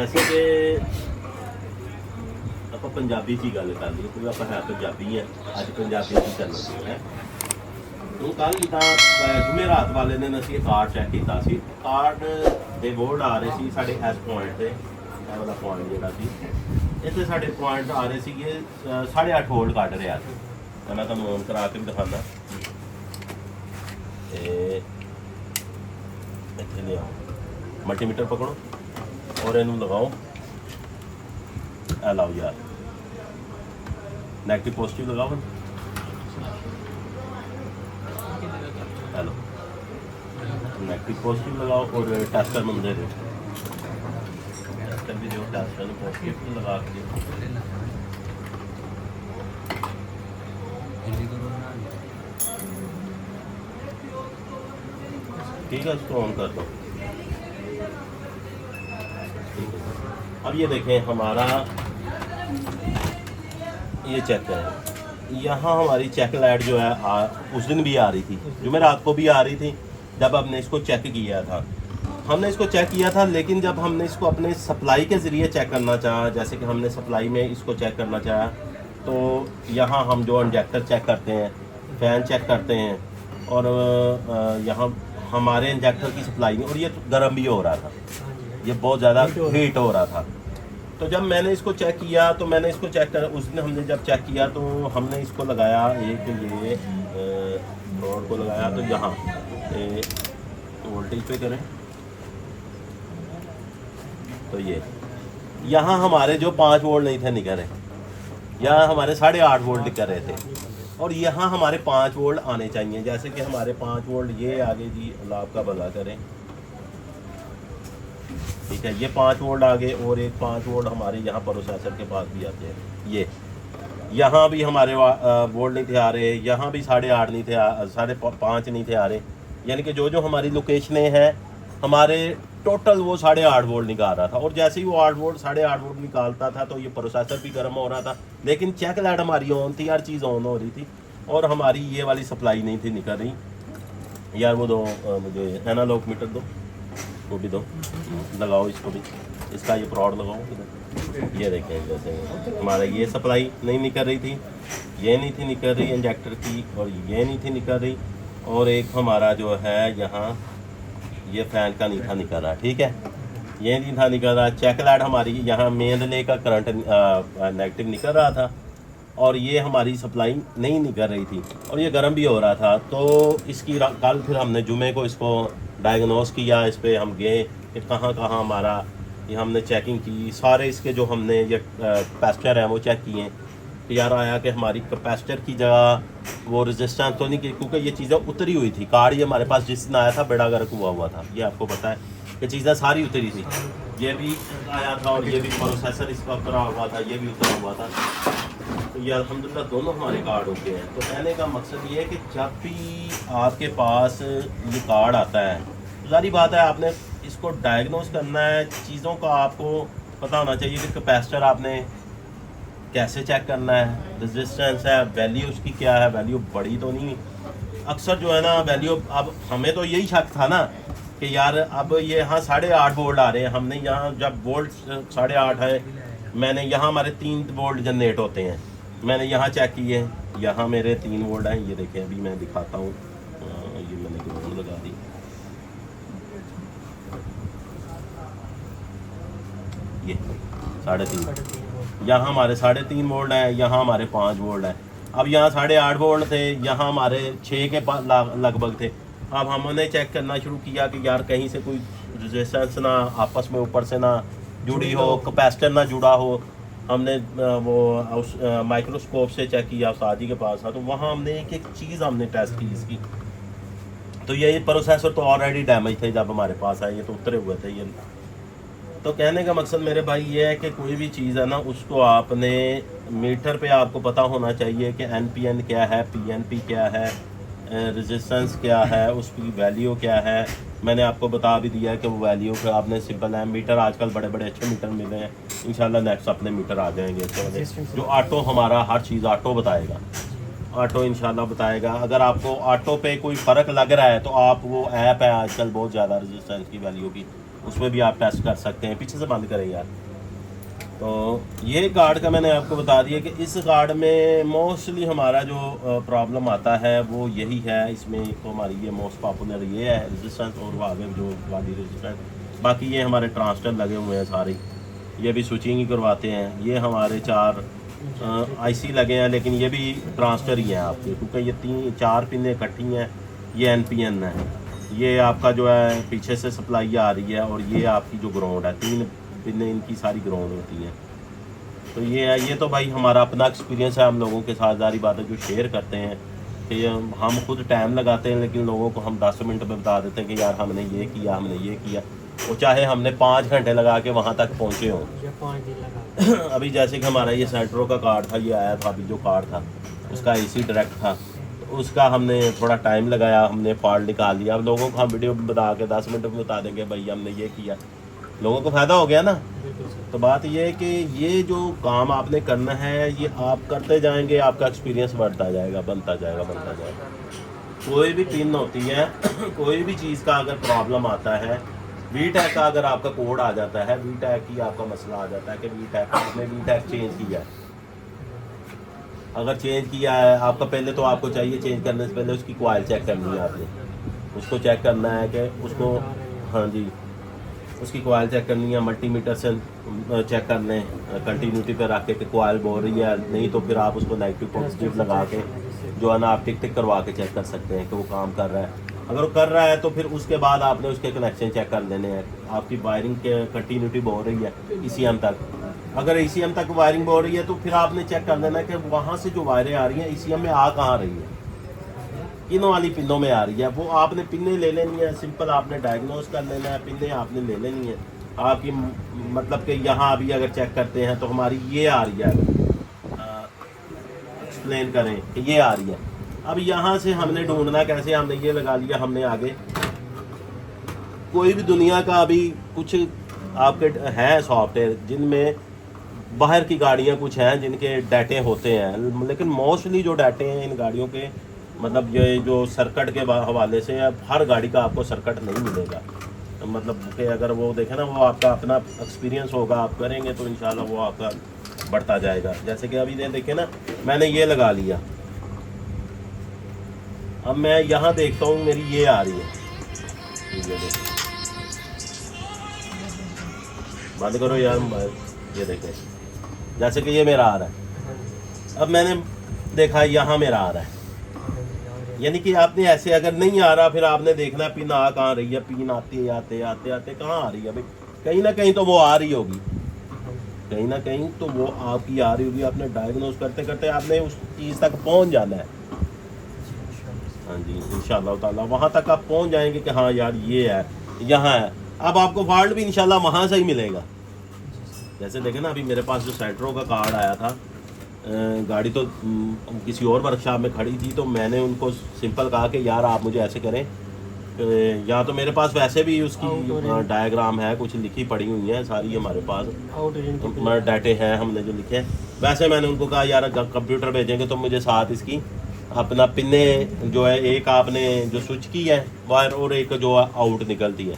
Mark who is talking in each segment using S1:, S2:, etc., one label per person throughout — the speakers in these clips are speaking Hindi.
S1: जैसे कि ਆਪਾਂ ਪੰਜਾਬੀ 'ਚ ਹੀ ਗੱਲ ਕਰ ਲਈਏ ਕਿਉਂਕਿ ਆਪਾਂ ਹੈ ਪੰਜਾਬੀ ਆ ਅੱਜ ਪੰਜਾਬੀ 'ਚ ਹੀ ਕਰਨਾ ਹੈ। ਹੁਣ ਕੱਲ ਤਾਂ ਜੁਮੇਰਾਤ ਵਾਲੇ ਦਿਨ ਅਸੀਂ ਕਾਰਡ ਚੈੱਕ ਕੀਤਾ ਸੀ, ਕਾਰਡ ਦੇ ਬੋਰਡ ਆ ਰਹੇ ਸੀ ਸਾਡੇ ਇਸ ਪੁਆਇੰਟ ਤੇ, ਇਹ ਵਾਲਾ ਪੁਆਇੰਟ ਜਿਹੜਾ ਸੀ ਇੱਥੇ ਸਾਡੇ ਪੁਆਇੰਟ ਆ ਰਹੇ ਸੀਗੇ 8.5 ਵੋਲਟ ਕੱਢ ਰਿਹਾ ਸੀ। ਤਾਂ ਮੈਂ ਤੁਹਾਨੂੰ ਔਨ ਕਰਾ ਕੇ ਵੀ ਦਿਖਾਉਂਦਾ। ਤੇ ਇੱਥੇ ਲਿਆਓ ਮਲਟੀਮੀਟਰ ਪਕੜੋ ਔਰ ਇਹਨੂੰ ਲਗਾਓ, ਲਾਓ यार नेगेटिव पॉजिटिव लगाओ। हेलो नेगेटिव पॉजिटिव लगाओ और टेस्टर में दे दो, टेस्टर भी जो टेस्टर में पॉजिटिव लगा के ठीक है, इसको ऑन कर दो। अब ये देखें हमारा ये चेक है, यहाँ हमारी चेक लाइट जो है उस दिन भी आ रही थी, जुमेरात को भी आ रही थी जब हमने इसको चेक किया था। हमने इसको चेक किया था, लेकिन जब हमने इसको अपने सप्लाई के ज़रिए चेक करना चाहा, जैसे कि हमने सप्लाई में इसको चेक करना चाहा, तो यहाँ हम जो इंजेक्टर चेक करते हैं, फ़ैन चेक करते हैं, और यहाँ हमारे इंजेक्टर की सप्लाई में, और ये गर्म भी हो रहा था, ये बहुत ज़्यादा हीट हो रहा था। तो जब मैंने इसको चेक किया तो मैंने इसको चेक कर उस दिन हमने जब चेक किया तो हमने इसको लगाया एक ये रोड को लगाया, तो यहाँ वोल्टेज पे करें तो ये यहाँ हमारे जो 5 वोल्ट नहीं थे निकल रहे, यहाँ हमारे 8.5 वोल्ट निकल रहे थे, और यहाँ हमारे 5 वोल्ट आने चाहिए। जैसे कि हमारे 5 वोल्ट ये आगे जी, अल्लाह आपका भला करें, ठीक है, ये 5 वोल्ट आगे, और एक 5 वोल्ट हमारे यहाँ प्रोसेसर के पास भी आते हैं। ये यहाँ भी हमारे वोल्ट नहीं थे आ रहे, यहाँ भी 8.5 नहीं थे, 5.5 नहीं थे आ रहे, यानी कि जो जो हमारी लोकेशनें हैं हमारे टोटल वो 8.5 वोल्ट निकाल रहा था। और जैसे ही वो 8 वोल्ट 8.5 वोल्ट निकालता था तो ये प्रोसेसर भी गर्म हो रहा था, लेकिन चेक लाइट हमारी ऑन थी, हर चीज़ ऑन हो रही थी, और हमारी ये वाली सप्लाई नहीं थी निकल रही। यार वो दो मुझे एनालॉग मीटर दो, वो भी दो, लगाओ इसको भी, इसका ये प्रॉड लगाओ। ये देखें जैसे हमारा ये सप्लाई नहीं निकल रही थी, ये नहीं थी निकल रही इंजेक्टर की, और ये नहीं थी निकल रही, और एक हमारा जो है यहाँ ये फ़ैन का नहीं था निकल रहा, ठीक है, ये नहीं था निकल रहा। चेक लाइट हमारी यहाँ मेन रिले का करंट नेगेटिव निकल रहा था, और ये हमारी सप्लाई नहीं निकल रही थी, और ये गर्म भी हो रहा था। तो इसकी कल फिर हमने जुमे को इसको डायग्नोस किया, इस पर हम गए कि कहाँ कहाँ हमारा ये हमने चेकिंग की, सारे इसके जो हमने ये कैपेसिटर हैं वो चेक किए, तो यार आया कि हमारी कैपेसिटर की जगह वो रेजिस्टेंस तो नहीं की, क्योंकि ये चीज़ें उतरी हुई थी। कार्ड ये हमारे पास जिस दिन आया था बेड़ा गर्क हुआ था, ये आपको पता है कि चीज़ें सारी उतरी थी, ये भी आया था, और ये भी प्रोसेसर इसका उतरा हुआ था, ये भी उतरा हुआ था। तो ये अल्हम्दुलिल्लाह दोनों हमारे कार्ड होते हैं। तो कहने का मकसद ये है कि जब भी आपके पास ये कार्ड आता है, सारी बात है आपने इसको डायग्नोस करना है, चीज़ों का आपको पता होना चाहिए कि कैपेसिटर आपने कैसे चेक करना है, रेजिस्टेंस है, वैल्यू उसकी क्या है, वैल्यू बड़ी तो नहीं, अक्सर जो है ना वैल्यू, अब हमें तो यही शक था ना कि यार अब ये यहाँ 8.5 वोल्ट आ रहे हैं, हमने यहाँ जब वोल्ट 8.5 है, मैंने यहाँ हमारे 3 वोल्ट जनरेट होते हैं, मैंने यहाँ चेक किए, यहाँ मेरे 3 वोल्ट हैं, ये देखें अभी मैं दिखाता हूँ, ये मैंने ग्राउंड लगा दी, ये 3.5, यहाँ हमारे 3.5 वोल्ट हैं, यहाँ हमारे 5 वोल्ट हैं। अब यहाँ 8.5 वोल्ट थे, यहाँ हमारे 6 के लगभग थे। अब हमने चेक करना शुरू किया कि यार कहीं से कोई रेजिस्टेंस ना आपस में ऊपर से ना जुड़ी हो, कैपेसिटर ना जुड़ा हो। हमने वो उस माइक्रोस्कोप से चेक किया, उस्ताद जी के पास था, तो वहाँ हमने एक एक चीज़ हमने टेस्ट की इसकी। तो ये प्रोसेसर तो ऑलरेडी डैमेज थे जब हमारे पास आए, ये तो उतरे हुए थे ये। तो कहने का मकसद मेरे भाई ये है कि कोई भी चीज़ है ना, उसको आपने मीटर पे आपको पता होना चाहिए कि NPN क्या है, PNP क्या है, रेजिस्टेंस क्या है, उसकी वैल्यू क्या है। मैंने आपको बता भी दिया कि वो वैल्यू का आपने सिंपल है। मीटर आजकल बड़े बड़े अच्छे मीटर मिले हैं, इंशाल्लाह नेक्स्ट अपने मीटर आ जाएंगे जो ऑटो, हमारा हर चीज़ ऑटो बताएगा, ऑटो इंशाल्लाह बताएगा। अगर आपको ऑटो पे कोई फ़र्क लग रहा है तो आप वो ऐप है आजकल बहुत ज़्यादा रेजिस्टेंस की वैल्यू की, उसमें भी आप टेस्ट कर सकते हैं। पीछे से बंद करें यार। तो ये कार्ड का मैंने आपको बता दिया कि इस कार्ड में मोस्टली हमारा जो प्रॉब्लम आता है वो यही है। इसमें तो हमारी ये मोस्ट पॉपुलर ये है रेजिस्टेंस, और वो आगे जो वाली रेजिस्टेंस। बाकी ये हमारे ट्रांसटर लगे हुए हैं सारे, ये भी स्विचिंग ही करवाते हैं। ये हमारे 4 आईसी लगे हैं, लेकिन ये भी ट्रांसटर ही हैं आपके, क्योंकि ये 4 पिनें इकट्ठी हैं। ये एनपीएन है, ये आपका जो है पीछे से सप्लाई आ रही है, और ये आपकी जो ग्राउंड है 3 पिनें इनकी सारी ग्राउंड होती हैं। तो ये है, ये तो भाई हमारा अपना एक्सपीरियंस है, हम लोगों के साथ सारी बातें जो शेयर करते हैं कि हम खुद टाइम लगाते हैं, लेकिन लोगों को हम 10 मिनट में बता देते हैं कि यार हमने ये किया, हमने ये किया। वो चाहे हमने 5 घंटे लगा के वहाँ तक पहुँचे हों।
S2: 5 दिन लगा।
S1: अभी जैसे कि हमारा ये सेंट्रो का कार्ड था, ये आया था अभी जो कार्ड था उसका एसी डायरेक्ट था, तो उसका हमने थोड़ा टाइम लगाया, हमने फॉल्ट निकाल लिया। अब लोगों को हम वीडियो बता के 10 मिनट में बता देंगे भाई हमने ये किया, लोगों को फ़ायदा हो गया ना। तो बात ये है कि ये जो काम आपने करना है ये आप करते जाएंगे, आपका एक्सपीरियंस बढ़ता जाएगा, बनता जाएगा। कोई भी पिन होती है कोई भी चीज़ का अगर प्रॉब्लम आता है, वीटैक का अगर आपका कोड आ जाता है, वीटैक की आपका मसला आ जाता है कि वीटैक आपने वीटैक चेंज किया है। अगर चेंज किया है आपका, पहले तो आपको चाहिए चेंज करने से पहले उसकी कॉइल चेक करनी है आपने। उसको चेक करना है कि उसको, हाँ जी, उसकी कॉइल चेक करनी है, मल्टीमीटर से चेक कर लें, कंटिन्यूटी पे रख के कि कॉइल बोल रही है, नहीं तो फिर आप उसको नेगेटिव पॉजिटिव लगा के जो है ना आप टिक करवा के चेक कर सकते हैं कि वो काम कर रहा है। अगर वो कर रहा है तो फिर उसके बाद आपने उसके कनेक्शन चेक कर लेने हैं, आपकी वायरिंग के कंटिन्यूटी बोल रही है ECM तक। अगर ECM तक वायरिंग बोल रही है तो फिर आपने चेक कर लेना है कि वहाँ से जो वायरें आ रही हैं ECM में आ कहाँ रही है, किन वाली पिनों में आ रही है। वो आपने पिनें ले लेनी है, सिंपल आपने डायग्नोस कर लेना है, पिनें आपने ले लेनी है आपकी। मतलब कि यहाँ अभी अगर चेक करते हैं तो हमारी ये आ रही है, एक्सप्लेन करें कि ये आ रही है। अब यहाँ से हमने ढूंढना कैसे, हमने ये लगा लिया, हमने आगे कोई भी दुनिया का अभी कुछ आपके हैं सॉफ्टवेयर जिनमें बाहर की गाड़ियाँ कुछ हैं जिनके डाटे होते हैं, लेकिन मोस्टली जो डाटे हैं इन गाड़ियों के, मतलब ये जो सर्किट के हवाले से, अब हर गाड़ी का आपको सर्किट नहीं मिलेगा। मतलब कि अगर वो देखें ना, वो आपका अपना एक्सपीरियंस होगा, आप करेंगे तो इंशाल्लाह वो आपका बढ़ता जाएगा। जैसे कि अभी देखें ना, मैंने ये लगा लिया, अब मैं यहाँ देखता हूँ मेरी ये आ रही है, बंद करो यार, ये देखें जैसे कि ये मेरा आ रहा है। अब मैंने देखा यहाँ मेरा आ रहा है, यानी कि आपने ऐसे अगर नहीं आ रहा फिर आपने देखना पिन आ कहाँ रही है, पिन आते आते कहाँ आ रही है भाई, कहीं ना कहीं तो वो आ रही होगी, कहीं ना कहीं तो वो आपकी आ रही होगी। आपने डायग्नोस करते करते आपने उस चीज़ तक पहुँच जाना है। हाँ जी, इंशाल्लाह ताला वहाँ तक आप पहुँच जाएंगे कि हाँ यार ये है, यहाँ है। अब आपको फॉल्ट भी इंशाल्लाह वहाँ से ही मिलेगा। जैसे देखें ना, अभी मेरे पास जो सेंट्रो का कार्ड आया था, गाड़ी तो किसी और वर्कशॉप में खड़ी थी, तो मैंने उनको सिंपल कहा कि यार आप मुझे ऐसे करें, या तो मेरे पास वैसे भी उसकी डायग्राम है, कुछ लिखी पड़ी हुई है सारी हमारे पास, डाटे हैं हमने जो लिखे हैं। वैसे मैंने उनको कहा यार कंप्यूटर भेजेंगे तो मुझे साथ इसकी अपना पिने जो है, एक आपने जो स्विच की है वायर और एक जो आउट निकलती है,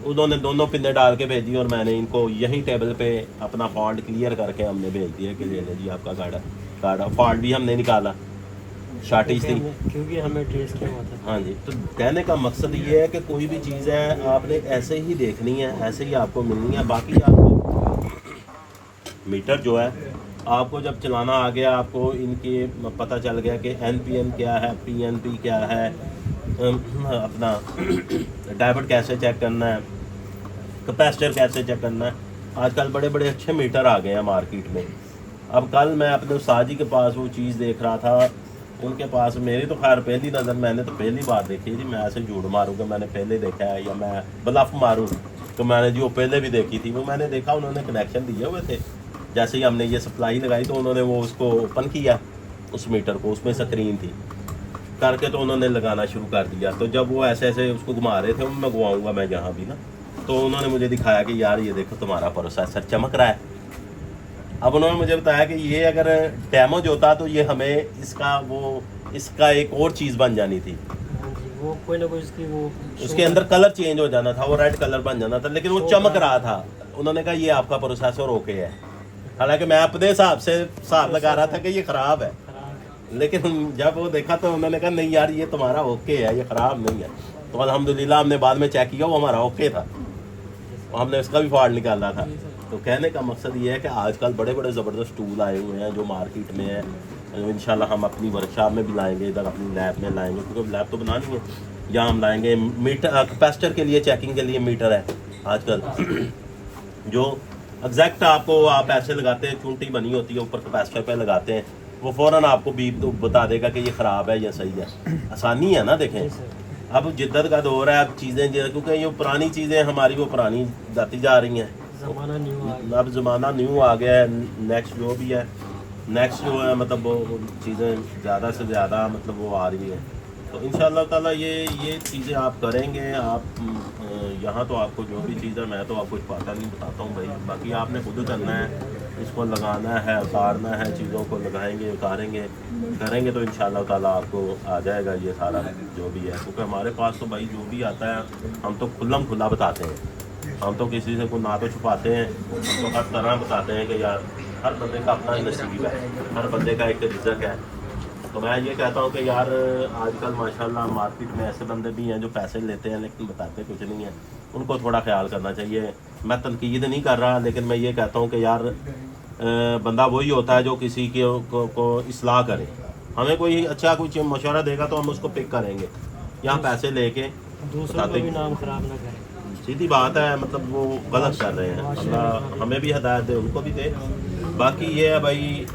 S1: उन्होंने दोनों पिने डाल के भेजी, और मैंने इनको यही टेबल पे अपना फॉल्ट क्लियर करके हमने भेज दिया कि ले जी आपका गाड़ा। फॉल्ट भी हमने निकाला, शॉर्टेज थी
S2: क्योंकि हमें ट्रेस किया हुआ था।
S1: हाँ जी, तो कहने का मकसद ये है कि कोई भी चीज़ है आपने ऐसे ही देखनी है, ऐसे ही आपको मिलनी है। बाकी आपको मीटर जो है आपको जब चलाना आ गया, आपको इनके पता चल गया कि NPN क्या है, PNP क्या है, अपना डायोड कैसे चेक करना है, कैपेसिटर कैसे चेक करना है। आजकल बड़े बड़े अच्छे मीटर आ गए हैं मार्केट में। अब कल मैं अपने उस्ताद जी के पास वो चीज़ देख रहा था, उनके पास, मेरी तो खैर पहली नज़र, मैंने तो पहली बार देखी थी। मैं ऐसे झूठ मारूँगा मैंने पहले देखा है, या मैं ब्लफ मारूँ तो मैंने जी वो पहले भी देखी थी। वो मैंने देखा उन्होंने कनेक्शन दिए हुए थे, जैसे ही हमने ये सप्लाई लगाई तो उन्होंने वो उसको ओपन किया, उस मीटर को, उसमें स्क्रीन थी करके, तो उन्होंने लगाना शुरू कर दिया। तो जब वो ऐसे ऐसे उसको घुमा रहे थे, मैं घुमाऊँगा मैं जहाँ भी ना, तो उन्होंने मुझे दिखाया कि यार ये देखो तुम्हारा प्रोसेसर चमक रहा है। अब उन्होंने मुझे बताया कि ये अगर डैमेज होता तो ये हमें इसका एक और चीज़ बन जानी थी।
S2: वो कोई ना कोई उसकी वो
S1: उसके अंदर कलर चेंज हो जाना था, वो रेड कलर बन जाना था, लेकिन वो चमक रहा था। उन्होंने कहा ये आपका प्रोसेसर ओके है, हालांकि मैं अपने हिसाब से हिसाब लगा रहा था कि ये ख़राब है,
S2: खराब
S1: लेकिन जब वो देखा तो उन्होंने कहा नहीं यार ये तुम्हारा ओके है, ये ख़राब नहीं है। तो अल्हम्दुलिल्लाह हमने बाद में चेक किया, वो हमारा ओके था, हमने उसका भी फॉल्ट निकाला था। तो कहने का मकसद ये है कि आजकल बड़े बड़े ज़बरदस्त टूल आए हुए हैं जो मार्केट में है, इंशाल्लाह हम अपनी वर्कशॉप में भी लाएंगे, इधर अपनी लैब में लाएंगे, क्योंकि लैब तो बनानी है। यहाँ हम लाएंगे मीटर, कैपेसिटर के लिए चेकिंग के लिए मीटर है आजकल जो एग्जैक्ट आपको, आप ऐसे लगाते हैं, चूंटी बनी होती है ऊपर कैपेसिटर पे लगाते हैं, वो फ़ौरन आपको बीप तो बता देगा कि ये ख़राब है या सही है। आसानी है ना, देखें अब जिद्दत का दौर है, अब चीज़ें क्योंकि ये पुरानी चीज़ें हमारी वो पुरानी जाती जा रही हैं,
S2: ज़माना न्यू आ गया।
S1: अब ज़माना न्यू आ गया है। नेक्स्ट जो भी है, नेक्स्ट जो है मतलब वो चीज़ें ज़्यादा से ज़्यादा मतलब वो आ रही हैं। तो इंशाअल्लाह ताला ये चीज़ें आप करेंगे। आप यहाँ तो आपको जो भी चीज़ है मैं तो आपको पता नहीं बताता हूँ भाई, बाकी आपने खुद करना है, इसको लगाना है, उतारना है, चीज़ों को लगाएंगे, उतारेंगे, करेंगे तो इंशाअल्लाह ताला आपको आ जाएगा ये सारा जो भी है। क्योंकि हमारे पास तो भाई जो भी आता है हम तो खुल्लम खुला बताते हैं, हम तो किसी से को ना तो छुपाते हैं, हम तो हर तरह बताते हैं कि यार हर बंदे का अपना ही नसीब है, हर बंदे का एक रिज़्क है। तो मैं ये कहता हूँ कि यार आजकल माशाल्लाह मार्केट में ऐसे बंदे भी हैं जो पैसे लेते हैं लेकिन बताते कुछ नहीं है, उनको थोड़ा ख्याल करना चाहिए। मैं तनकीद नहीं कर रहा, लेकिन मैं ये कहता हूँ कि यार बंदा वही होता है जो किसी के को इस्लाह करे। हमें कोई अच्छा कुछ मशवरा देगा तो हम उसको पिक करेंगे, यहाँ पैसे लेके
S2: दूसरों का भी नाम खराब ना करें।
S1: सीधी बात है, मतलब वो गलत कर रहे हैं। अल्लाह हमें भी हिदायत दे, उनको भी दे। बाकी ये है भाई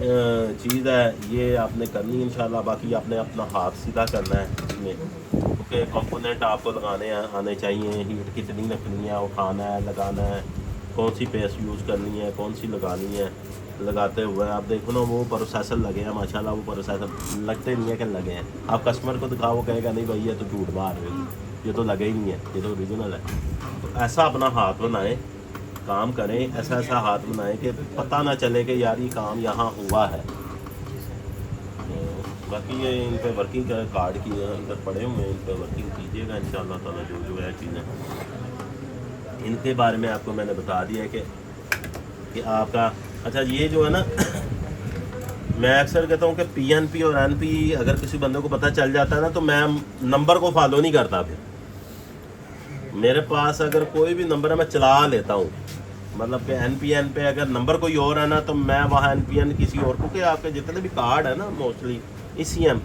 S1: चीज़ है, ये आपने करनी है इंशाल्लाह। बाकी आपने अपना हाथ सीधा करना है इसमें, क्योंकि कंपोनेंट आपको लगाने आने चाहिए, हीट कितनी रखनी है, उठाना है, लगाना है, कौन सी पेस्ट यूज़ करनी है, कौन सी लगानी है। लगाते हुए आप देखो ना वो प्रोसेसर लगे हैं माशाल्लाह, वो प्रोसेसर लगते नहीं है कि लगे हैं। आप कस्टमर को दिखाओ, कहेगा नहीं भाई ये तो झूठ मार रहे हो, ये तो लगे ही नहीं है, ये तो ओरिजिनल है। तो ऐसा अपना हाथ बनाएं, काम करें, ऐसा ऐसा हाथ बनाएं कि पता ना चले कि यार ये काम यहाँ हुआ है। तो बाकी ये इन पे वर्किंग कार्ड की इधर पड़े हुए हैं, इन पे वर्किंग कीजिएगा इंशाल्लाह ताला। जो है चीज़ें इनके बारे में आपको मैंने बता दिया है कि आपका अच्छा ये जो है ना मैं अक्सर कहता हूँ कि PNP और NP अगर किसी बंदे को पता चल जाता है ना, तो मैं नंबर को फॉलो नहीं करता। फिर मेरे पास अगर कोई भी नंबर है मैं चला लेता हूँ, मतलब कि NPN पे अगर नंबर कोई और है ना तो मैं वहाँ NPN किसी और, क्योंकि आपके जितने भी कार्ड है ना मोस्टली ECM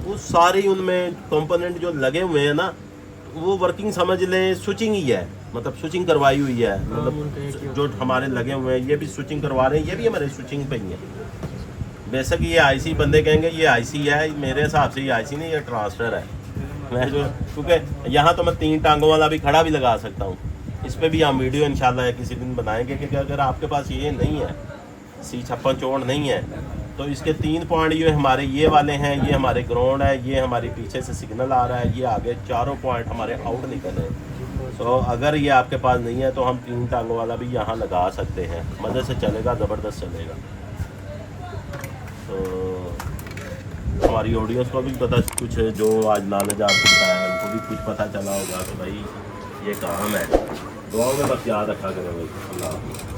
S1: वो सारे ही उनमें कंपोनेंट जो लगे हुए हैं ना वो वर्किंग समझ लें स्विचिंग ही है, मतलब स्विचिंग करवाई हुई है। मतलब जो हमारे लगे हुए हैं ये भी स्विचिंग करवा रहे हैं, ये भी हमारे स्विचिंग पे ही है। बेशक ये IC बंदे कहेंगे ये IC है, मेरे हिसाब से ये IC नहीं, ये ट्रांसफर है। मैं जो क्योंकि यहाँ तो मैं 3 टांगों वाला भी खड़ा भी लगा सकता हूँ, इस पर भी हम वीडियो इंशाल्लाह किसी दिन बनाएंगे। क्योंकि अगर आपके पास ये नहीं है, C56 चोड़ नहीं है, तो इसके 3 पॉइंट ये हमारे ये वाले हैं, ये हमारे ग्राउंड है, ये हमारे पीछे से सिग्नल आ रहा है, ये आगे 4 पॉइंट हमारे आउट निकल रहे हैं। तो अगर ये आपके पास नहीं है तो हम 3 टांगों वाला भी यहाँ लगा सकते हैं, मज़े से चलेगा, ज़बरदस्त चलेगा। तो हमारी ऑडियंस को भी पता कुछ जो आज नॉलेज आपको बताया उनको भी कुछ पता चला होगा कि भाई ये काम है। दुआओं में बस याद रखा करें भाई। अल्लाह हाफ़िज़।